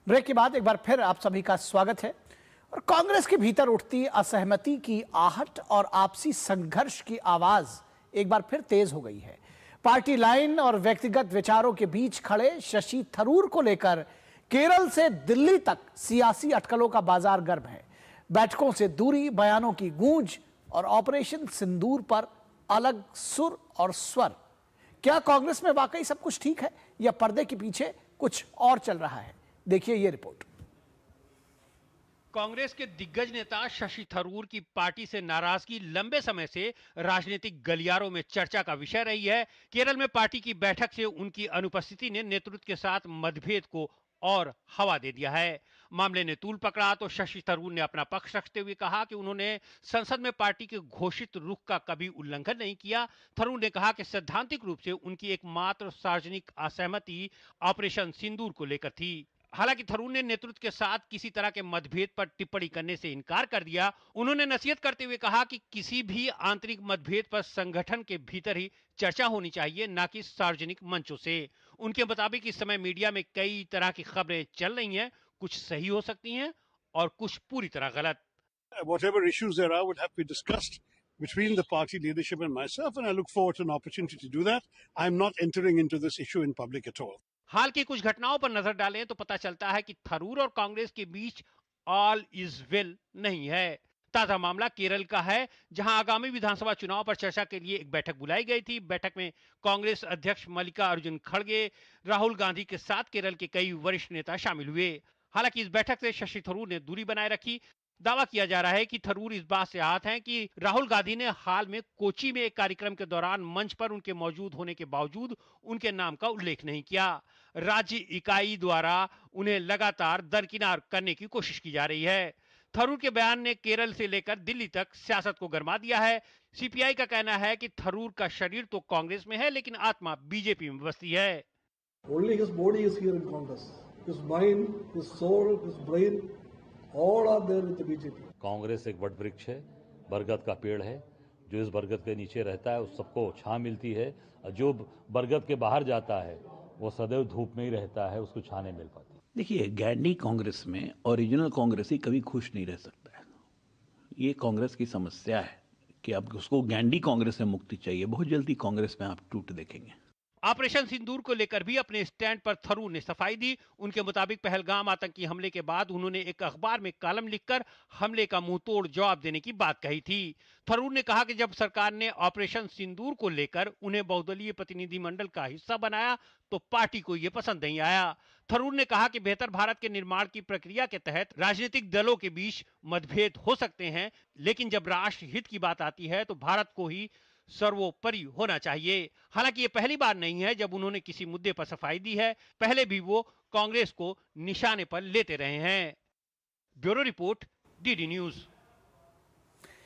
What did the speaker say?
Break के बाद एक बार फिर आप सभी का स्वागत है। और कांग्रेस के भीतर उठती असहमति की आहट और आपसी संघर्ष की आवाज एक बार फिर तेज हो गई है। पार्टी लाइन और व्यक्तिगत विचारों के बीच खड़े शशि थरूर को लेकर केरल से दिल्ली तक सियासी अटकलों का बाजार गर्म है। बैठकों से दूरी, बयानों की गूंज और ऑपरेशन सिंदूर पर अलग सुर और स्वर। क्या कांग्रेस में वाकई सब कुछ ठीक है या पर्दे के पीछे कुछ और चल रहा है? देखिए ये रिपोर्ट। कांग्रेस के दिग्गज नेता शशि थरूर की पार्टी से नाराजगी लंबे समय से राजनीतिक गलियारों में चर्चा का विषय रही है। केरल में पार्टी की बैठक से उनकी अनुपस्थिति ने नेतृत्व के साथ मतभेद को और हवा दे दिया है। मामले ने तूल पकड़ा तो शशि थरूर ने अपना पक्ष रखते हुए कहा कि उन्होंने संसद में पार्टी के घोषित रुख का कभी उल्लंघन नहीं किया। थरूर ने कहा कि सैद्धांतिक रूप से उनकी एकमात्र सार्वजनिक असहमति ऑपरेशन सिंदूर को लेकर थी। हालांकि थरूर ने नेतृत्व के साथ किसी तरह के मतभेद पर टिप्पणी करने से इनकार कर दिया। उन्होंने नसीहत करते हुए कहा कि किसी भी आंतरिक मतभेद पर संगठन के भीतर ही चर्चा होनी चाहिए, न कि सार्वजनिक मंचों से। उनके मुताबिक इस समय मीडिया में कई तरह की खबरें चल रही हैं, कुछ सही हो सकती हैं और कुछ पूरी तरह गलत। Whatever issues there are would have to be discussed between the party leadership and myself, and I look forward to an opportunity to do that. I'm not entering into this issue in public at all. हाल की कुछ घटनाओं पर नजर डालें तो पता चलता है कि थरूर और कांग्रेस के बीच ऑल इज वेल नहीं है। ताजा मामला केरल का है, जहां आगामी विधानसभा चुनाव पर चर्चा के लिए एक बैठक बुलाई गई थी। बैठक में कांग्रेस अध्यक्ष मल्लिकार्जुन खड़गे, राहुल गांधी के साथ केरल के कई वरिष्ठ नेता शामिल हुए। हालांकि इस बैठक से शशि थरूर ने दूरी बनाए रखी। दावा किया जा रहा है कि थरूर इस बात से आहत हैं कि राहुल गांधी ने हाल में कोची में एक कार्यक्रम के दौरान मंच पर उनके मौजूद होने के बावजूद उनके नाम का उल्लेख नहीं किया। राज्य इकाई द्वारा उन्हें लगातार दरकिनार करने की कोशिश की जा रही है। थरूर के बयान ने केरल से लेकर दिल्ली तक सियासत को गरमा दिया है। सीपीआई का कहना है कि थरूर का शरीर तो कांग्रेस में है, लेकिन आत्मा बीजेपी में बसती है। Only his body is here in Congress. His mind, his soul, his brain, all are there with the BJP. Congress एक वट वृक्ष है, बरगद का पेड़ है। जो इस बरगद के नीचे रहता है उस सबको छां मिलती है, और जो बरगद के बाहर जाता है वो सदैव धूप में ही रहता है, उसको छां नहीं मिल पाती। देखिए, गैंडी कांग्रेस में ओरिजिनल कांग्रेसी कभी खुश नहीं रह सकता है। ये कांग्रेस की समस्या है कि अब उसको गैंडी कांग्रेस से मुक्ति चाहिए। बहुत जल्दी कांग्रेस में आप टूट देखेंगे। ऑपरेशन सिंदूर को लेकर भी अपने स्टैंड पर थरूर ने सफाई दी। उनके मुताबिक पहलगाम आतंकी हमले के बाद उन्होंने एक अखबार में कॉलम लिखकर हमले का मुंहतोड़ जवाब देने की बात कही थी। थरूर ने कहा कि जब सरकार ने ऑपरेशन सिंदूर को लेकर उन्हें बहुदलीय प्रतिनिधिमंडल का हिस्सा बनाया तो पार्टी को यह पसंद नहीं आया। थरूर ने कहा कि बेहतर भारत के निर्माण की प्रक्रिया के तहत राजनीतिक दलों के बीच मतभेद हो सकते हैं, लेकिन जब राष्ट्र हित की बात आती है तो भारत को ही सर्वोपरि होना चाहिए। हालांकि ये पहली बार नहीं है जब उन्होंने किसी मुद्दे पर सफाई दी है। पहले भी वो कांग्रेस को निशाने पर लेते रहे हैं। Bureau report, DD news.